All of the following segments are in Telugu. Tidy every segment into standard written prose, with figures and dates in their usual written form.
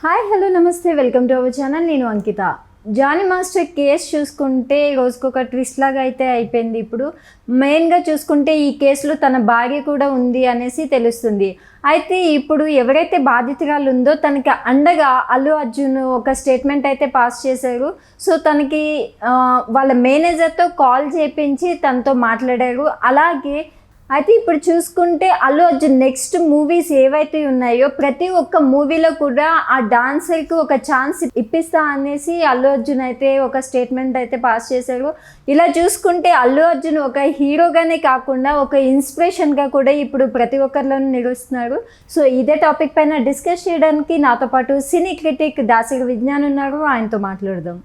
హాయ్ హలో నమస్తే వెల్కమ్ టు అవర్ ఛానల్. నేను అంకిత. జానీ మాస్టర్ కేసు చూసుకుంటే రోజుకొక ట్విస్ట్ లాగా అయితే అయిపోయింది. ఇప్పుడు మెయిన్గా చూసుకుంటే ఈ కేసులో తన భార్య కూడా ఉంది అనేసి తెలుస్తుంది. అయితే ఇప్పుడు ఎవరైతే బాధితురాలు ఉందో తనకి అండగా అల్లు అర్జున్ ఒక స్టేట్మెంట్ అయితే పాస్ చేశారు. సో తనకి వాళ్ళ మేనేజర్తో కాల్ చేయించి తనతో మాట్లాడారు. అలాగే అయితే ఇప్పుడు చూసుకుంటే అల్లు అర్జున్ నెక్స్ట్ మూవీస్ ఏవైతే ఉన్నాయో ప్రతి ఒక్క మూవీలో కూడా ఆ డాన్సర్కి ఒక ఛాన్స్ ఇప్పిస్తా అనేసి అల్లు అర్జున్ అయితే ఒక స్టేట్మెంట్ అయితే పాస్ చేశారు. ఇలా చూసుకుంటే అల్లు అర్జున్ ఒక హీరోగానే కాకుండా ఒక ఇన్స్పిరేషన్గా కూడా ఇప్పుడు ప్రతి ఒక్కరిలోనూ నిలుస్తున్నారు. సో ఇదే టాపిక్ పైన డిస్కస్ చేయడానికి నాతో పాటు సినీ క్రిటిక్ దాసరి విజ్ఞాన్ ఉన్నారు. ఆయనతో మాట్లాడదాం.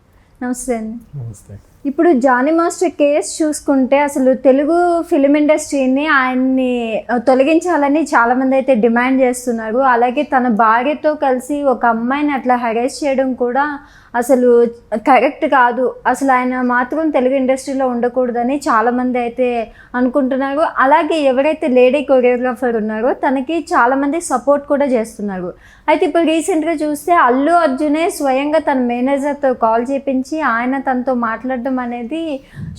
నమస్తే అండి. నమస్తే. ఇప్పుడు జానీ మాస్టర్ కేసు చూసుకుంటే అసలు తెలుగు ఫిలిం ఇండస్ట్రీని ఆయన్ని తొలగించాలని చాలామంది అయితే డిమాండ్ చేస్తున్నారు. అలాగే తన భార్యతో కలిసి ఒక అమ్మాయిని అట్లా హెరాస్ చేయడం కూడా అసలు కరెక్ట్ కాదు. అసలు ఆయన మాత్రం తెలుగు ఇండస్ట్రీలో ఉండకూడదని చాలామంది అయితే అనుకుంటున్నారు. అలాగే ఎవరైతే లేడీ కొరియోగ్రాఫర్ ఉన్నారో తనకి చాలామంది సపోర్ట్ కూడా చేస్తున్నారు. అయితే ఇప్పుడు రీసెంట్గా చూస్తే అల్లు అర్జునే స్వయంగా తన మేనేజర్తో కాల్ చేయించి ఆయన తనతో మాట్లాడడం అనేది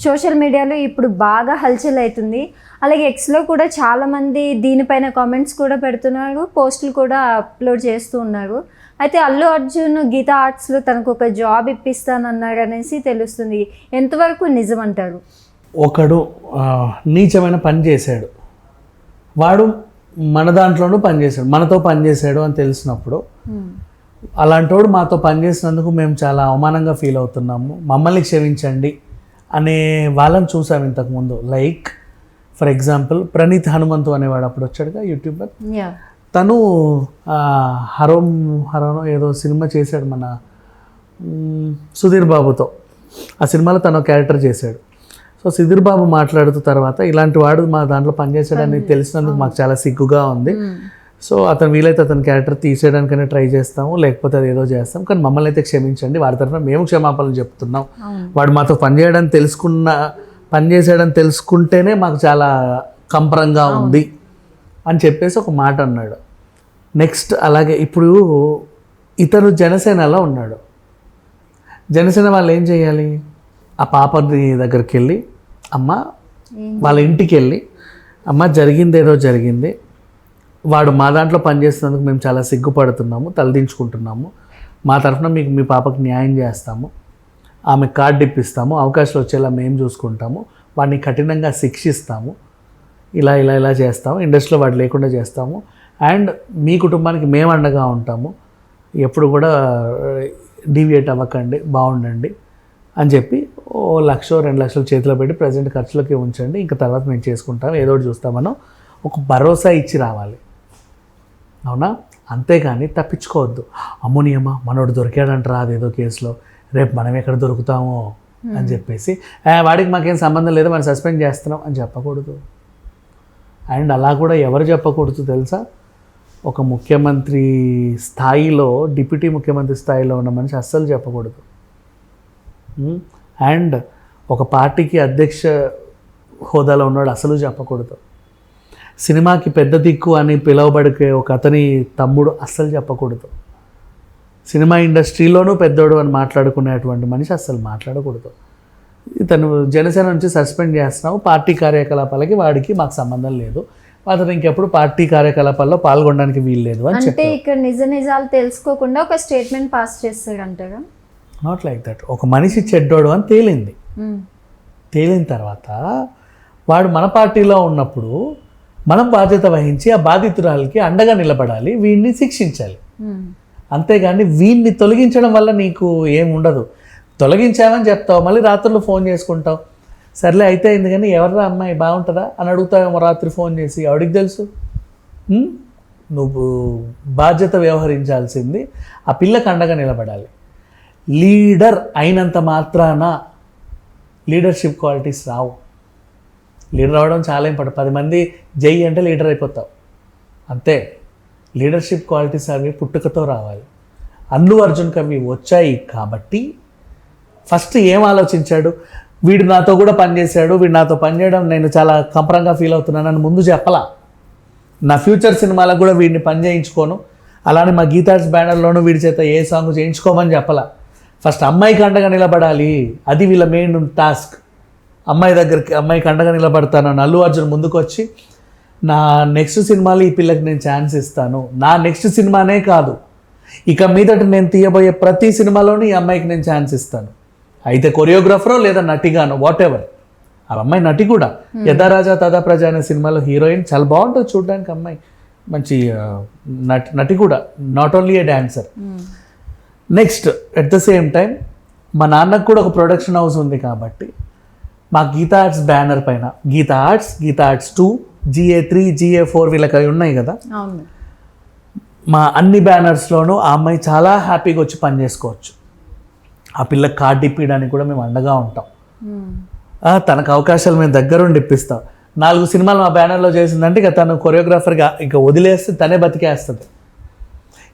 సోషల్ మీడియాలో ఇప్పుడు బాగా హల్చల్ అవుతుంది. అలాగే ఎక్స్లో కూడా చాలామంది దీనిపైన కామెంట్స్ కూడా పెడుతున్నారు, పోస్టులు కూడా అప్లోడ్ చేస్తూ ఉన్నారు. అయితే అల్లు అర్జున్ గీతా ఆర్ట్స్లో తనకు ఒక జాబ్ ఇప్పిస్తానన్నారు అనేసి తెలుస్తుంది. ఎంతవరకు నిజం అంటారు? ఒకడు నీచమైన పని చేశాడు, వాడు మన దాంట్లోనూ పనిచేశాడు, మనతో పనిచేశాడు అని తెలిసినప్పుడు అలాంటోడు మాతో పనిచేసినందుకు మేము చాలా అవమానంగా ఫీల్ అవుతున్నాము, మమ్మల్ని క్షమించండి అనే వాళ్ళని చూసాము ఇంతకుముందు. Like for example Praneeth Hanumanthu అనేవాడు అప్పుడు వచ్చాడుగా యూట్యూబర్. తను హరోనో ఏదో సినిమా చేశాడు మన సుధీర్ బాబుతో. ఆ సినిమాలో తను క్యారెక్టర్ చేశాడు. సో సుధీర్ బాబు మాట్లాడుతూ తర్వాత ఇలాంటి వాడు మా దాంట్లో పనిచేసాడని తెలిసినందుకు మాకు చాలా సిగ్గుగా ఉంది. సో అతను వీలైతే అతని క్యారెక్టర్ తీసేయడానికైనా ట్రై చేస్తాము, లేకపోతే అది ఏదో చేస్తాం, కానీ మమ్మల్ని అయితే క్షమించండి, వాడి తరఫున మేము క్షమాపణలు చెప్తున్నాం. వాడు మాతో పనిచేసాడని తెలుసుకుంటేనే మాకు చాలా కంపరంగా ఉంది అని చెప్పేసి ఒక మాట అన్నాడు. నెక్స్ట్ అలాగే ఇప్పుడు ఇతను జనసేనలో ఉన్నాడు. జనసేన వాళ్ళు ఏం చేయాలి? ఆ పాపని దగ్గరికి వెళ్ళి వాళ్ళ ఇంటికి వెళ్ళి జరిగింది ఏదో జరిగింది, వాడు మా దాంట్లో పనిచేస్తున్నందుకు మేము చాలా సిగ్గుపడుతున్నాము, తలదించుకుంటున్నాము, మా తరఫున మీకు మీ పాపకు న్యాయం చేస్తాము, ఆమె కార్డు ఇప్పిస్తాము, అవకాశాలు వచ్చేలా మేము చూసుకుంటాము, వాడిని కఠినంగా శిక్షిస్తాము, ఇలా చేస్తాము, ఇండస్ట్రీలో వాడు లేకుండా చేస్తాము, అండ్ మీ కుటుంబానికి మేము అండగా ఉంటాము, ఎప్పుడు కూడా డీవియేట్ అవ్వకండి, బాగుండండి అని చెప్పి 1,00,000 2,00,000 చేతిలో పెట్టి ప్రజెంట్ ఖర్చులకి ఉంచండి, ఇంకా తర్వాత మేము చేసుకుంటాం, ఏదో ఒకటి చూస్తామనో ఒక భరోసా ఇచ్చి రావాలి. అవునా? అంతేగాని తప్పించుకోవద్దు. అమ్మోనియమ్మ మనోడు దొరికాడంటారా అదేదో కేసులో, రేపు మనం ఎక్కడ దొరుకుతామో అని చెప్పేసి వాడికి మాకేం సంబంధం లేదు, మనం సస్పెండ్ చేస్తున్నాం అని చెప్పకూడదు. అండ్ అలా కూడా ఎవరు చెప్పకూడదు తెలుసా? ఒక ముఖ్యమంత్రి స్థాయిలో, డిప్యూటీ ముఖ్యమంత్రి స్థాయిలో ఉన్న మనిషి అస్సలు చెప్పకూడదు. అండ్ ఒక పార్టీకి అధ్యక్ష హోదాలో ఉన్నాడు అసలు చెప్పకూడదు. సినిమాకి పెద్ద దిక్కు అని పిలువబడికే ఒక అతని తమ్ముడు అస్సలు చెప్పకూడదు. సినిమా ఇండస్ట్రీలోనూ పెద్దోడు అని మాట్లాడుకునేటువంటి మనిషి అస్సలు మాట్లాడకూడదు. ఇతను జనసేన నుంచి సస్పెండ్ చేస్తున్నావు, పార్టీ కార్యకలాపాలకి వాడికి మాకు సంబంధం లేదు, అతను ఇంకెప్పుడు పార్టీ కార్యకలాపాల్లో పాల్గొనడానికి వీల్లేదు అని చెప్పి, అంటే ఇక్కడ నిజాలు తెలుసుకోకుండా ఒక స్టేట్మెంట్ పాస్ చేస్తాడంటారా? Not like that. ఒక మనిషి చెడ్డోడు అని తేలిన తర్వాత వాడు మన పార్టీలో ఉన్నప్పుడు మనం బాధ్యత వహించి ఆ బాధితురాలకి అండగా నిలబడాలి, వీడిని శిక్షించాలి. అంతేగాని వీడిని తొలగించడం వల్ల నీకు ఏం ఉండదు. తొలగించామని చెప్తావు, మళ్ళీ రాత్రులు ఫోన్ చేసుకుంటావు, సర్లే అయితే అయింది కానీ ఎవర్రా అమ్మాయి బాగుంటుందా అని అడుగుతావేమో రాత్రి ఫోన్ చేసి. ఎవడికి తెలుసు? నువ్వు బాధ్యత వ్యవహరించాల్సింది ఆ పిల్లకి అండగా నిలబడాలి. లీడర్ అయినంత మాత్రాన లీడర్షిప్ క్వాలిటీస్ రావు. లీడర్ అవ్వడం చాలా ఇంపార్టెంట్. 10 మంది జై అంటే లీడర్ అయిపోతావు అంతే. లీడర్షిప్ క్వాలిటీస్ అవి పుట్టుకతో రావాలి. అల్లు అర్జున్కి అవి వచ్చాయి కాబట్టి ఫస్ట్ ఏం ఆలోచించాడు? వీడు నాతో కూడా పనిచేశాడు, వీడు నాతో పనిచేయడం నేను చాలా కంపరంగా ఫీల్ అవుతున్నాను అని ముందు చెప్పలా. నా ఫ్యూచర్ సినిమాలకు కూడా వీడిని పని చేయించుకోను, అలానే మా గీతార్స్ బ్యానర్లోనూ వీడి చేత ఏ సాంగ్ చేయించుకోమని చెప్పాలా. ఫస్ట్ అమ్మాయికి అండగా నిలబడాలి, అది వీళ్ళ మెయిన్ టాస్క్. అమ్మాయికి అండగా నిలబడతాను అల్లు అర్జున్ ముందుకు వచ్చి నా నెక్స్ట్ సినిమాలో ఈ పిల్లకి నేను ఛాన్స్ ఇస్తాను, నా నెక్స్ట్ సినిమానే కాదు ఇక మీదట నేను తీయబోయే ప్రతి సినిమాలోనూ ఈ అమ్మాయికి నేను ఛాన్స్ ఇస్తాను, అయితే కొరియోగ్రాఫరో లేదా నటిగానో వాట్ ఎవర్. ఆ అమ్మాయి నటి కూడా, యథా రాజా తదా ప్రజ అనే సినిమాలో హీరోయిన్ చాలా బాగుంటుంది చూడడానికి. అమ్మాయి మంచి నటి కూడా, not only A dancer. Next at the same time మా నాన్నకు కూడా ఒక ప్రొడక్షన్ హౌస్ ఉంది కాబట్టి మా గీతా ఆర్ట్స్ బ్యానర్ పైన గీతా ఆర్ట్స్ 2, GA3, GA4 వీళ్ళకి అవి ఉన్నాయి కదా, అవును. మా అన్ని బ్యానర్స్లోనూ ఆ అమ్మాయి చాలా హ్యాపీగా వచ్చి పని చేసుకోవచ్చు. ఆ పిల్లకి కార్డు ఇప్పించడానికి కూడా మేము అండగా ఉంటాం. తనకు అవకాశాలు మేము దగ్గరుండి ఇప్పిస్తాం. 4 సినిమాలు మా బ్యానర్లో చేసిందంటే ఇక తను కొరియోగ్రాఫర్గా ఇక వదిలేస్తే తనే బతికేస్తుంది.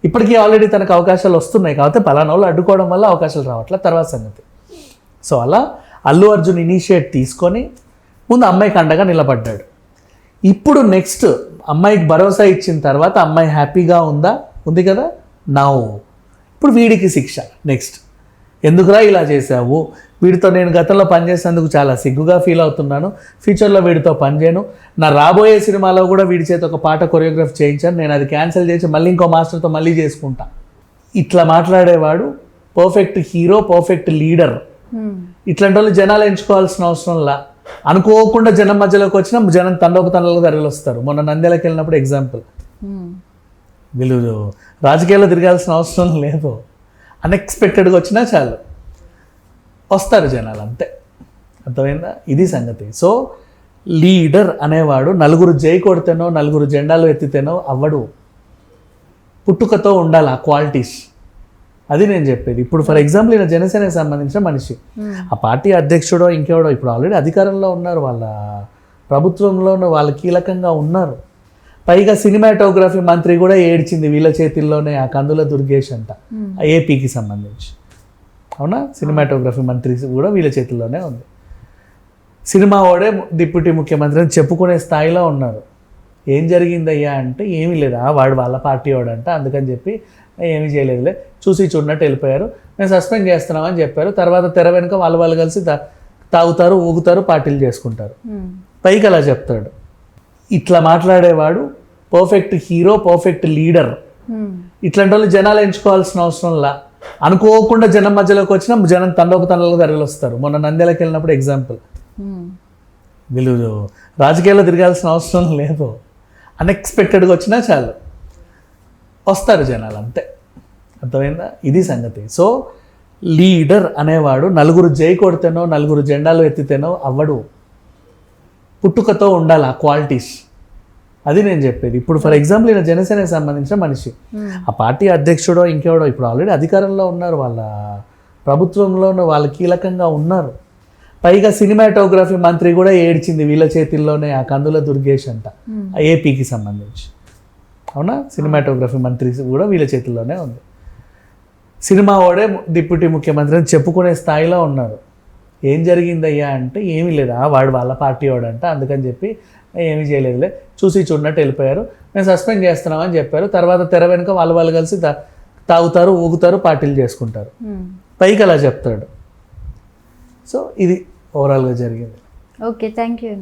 ఇప్పటికీ ఆల్రెడీ తనకు అవకాశాలు వస్తున్నాయి కాబట్టి పలానా వాళ్ళు అడ్డుకోవడం వల్ల అవకాశాలు రావట్లే, తర్వాత సంగతి. సో అలా అల్లు అర్జున్ ఇనిషియేట్ తీసుకొని ముందు అమ్మాయికి అండగా నిలబడ్డాడు. ఇప్పుడు నెక్స్ట్ అమ్మాయికి భరోసా ఇచ్చిన తర్వాత అమ్మాయి హ్యాపీగా ఉంది కదా, ఇప్పుడు వీడికి శిక్ష. నెక్స్ట్ ఎందుకురా ఇలా చేసావు, వీడితో నేను గతంలో పనిచేసేందుకు చాలా సిగ్గుగా ఫీల్ అవుతున్నాను, ఫ్యూచర్లో వీడితో పనిచేయను, నా రాబోయే సినిమాలో కూడా వీడి చేత ఒక పాట కొరియోగ్రాఫ్ చేయించాను, నేను అది క్యాన్సిల్ చేసి మళ్ళీ ఇంకో మాస్టర్తో మళ్ళీ చేసుకుంటా. ఇట్లా మాట్లాడేవాడు పర్ఫెక్ట్ హీరో, పర్ఫెక్ట్ లీడర్. ఇట్లాంటి వాళ్ళు జనాలు ఎంచుకోవాల్సిన అవసరంలా, అనుకోకుండా జనం మధ్యలోకి వచ్చినా జనం తండోపతండాలుగా తరలి వస్తారు. మొన్న నంద్యాలకు వెళ్ళినప్పుడు ఎగ్జాంపుల్, వీళ్ళు రాజకీయాల్లో తిరగాల్సిన అవసరం లేదు, అన్ఎక్స్పెక్టెడ్గా వచ్చినా చాలు వస్తారు జనాలు, అంతే. అర్థమైందా? ఇది సంగతి. సో లీడర్ అనేవాడు నలుగురు జై కొడితేనో నలుగురు జెండాలు ఎత్తితేనో అవ్వడు, పుట్టుకతో ఉండాలి ఆ క్వాలిటీస్. అది నేను చెప్పేది. ఇప్పుడు ఫర్ ఎగ్జాంపుల్ ఈయన జనసేనకి సంబంధించిన మనిషి, ఆ పార్టీ అధ్యక్షుడో ఇంకెవడో ఇప్పుడు ఆల్రెడీ అధికారంలో ఉన్నారు, వాళ్ళ ప్రభుత్వంలోనూ వాళ్ళు కీలకంగా ఉన్నారు. పైగా సినిమాటోగ్రఫీ మంత్రి కూడా ఏడ్చింది వీళ్ళ చేతిల్లోనే, ఆ కందుల దుర్గేష్ అంట, ఏపీకి సంబంధించి. అవునా? సినిమాటోగ్రఫీ మంత్రి కూడా వీళ్ళ చేతుల్లోనే ఉంది. సినిమా వాడే డిప్యూటీ ముఖ్యమంత్రి అని చెప్పుకునే స్థాయిలో ఉన్నారు. ఏం జరిగిందయ్యా అంటే ఏమీ లేదా, వాడు వాళ్ళ పార్టీ వాడంట, అందుకని చెప్పి ఏమీ చేయలేదులే, చూసి చూడనట్టు వెళ్ళిపోయారు, మేము సస్పెండ్ చేస్తున్నామని చెప్పారు. తర్వాత తెర వెనుక వాళ్ళు కలిసి తాగుతారు, ఊగుతారు, పార్టీలు చేసుకుంటారు. పైకి అలా చెప్తాడు. ఇట్లా మాట్లాడేవాడు పర్ఫెక్ట్ హీరో, పర్ఫెక్ట్ లీడర్. ఇట్లాంటి వాళ్ళు జనాలు ఎంచుకోవాల్సిన అవసరంలా, అనుకోకుండా జనం మధ్యలోకి వచ్చినా జనం తండోపతండాలుగా తరలి వస్తారు. మొన్న నంద్యాలకు వెళ్ళినప్పుడు ఎగ్జాంపుల్, వీళ్ళు రాజకీయాల్లో తిరగాల్సిన అవసరం లేదు, అన్ఎక్స్పెక్టెడ్గా వచ్చినా చాలు వస్తారు జనాలు, అంతే. అర్థమైందా? ఇది సంగతి. సో లీడర్ అనేవాడు నలుగురు జై కొడితేనో నలుగురు జెండాలు ఎత్తితేనో అవ్వడు, పుట్టుకతో ఉండాలి ఆ క్వాలిటీస్. అది నేను చెప్పేది. ఇప్పుడు ఫర్ ఎగ్జాంపుల్ ఈయన జనసేనకి సంబంధించిన మనిషి, ఆ పార్టీ అధ్యక్షుడో ఇంకెవడో ఇప్పుడు ఆల్రెడీ అధికారంలో ఉన్నారు, వాళ్ళ ప్రభుత్వంలోనూ వాళ్ళు కీలకంగా ఉన్నారు. పైగా సినిమాటోగ్రఫీ మంత్రి కూడా ఏడ్చింది వీళ్ళ చేతిల్లోనే, ఆ కందుల దుర్గేష్ అంట, ఏపీకి సంబంధించి. అవునా? సినిమాటోగ్రఫీ మంత్రి కూడా వీళ్ళ చేతుల్లోనే ఉంది. సినిమా వాడే డిప్యూటీ ముఖ్యమంత్రి అని చెప్పుకునే స్థాయిలో ఉన్నారు. ఏం జరిగిందయ్యా అంటే ఏమీ లేదా, వాడు వాళ్ళ పార్టీ వాడంట, అందుకని చెప్పి ఏమీ చేయలేదులే, చూసి చూడనట్టు వెళ్ళిపోయారు, మేము సస్పెండ్ చేస్తున్నామని చెప్పారు. తర్వాత తెర వెనుక వాళ్ళు కలిసి తాగుతారు, ఊగుతారు, పార్టీలు చేసుకుంటారు. పైకి అలా చెప్తాడు. సో ఇది ఓవరాల్గా జరిగింది. Okay, thank you.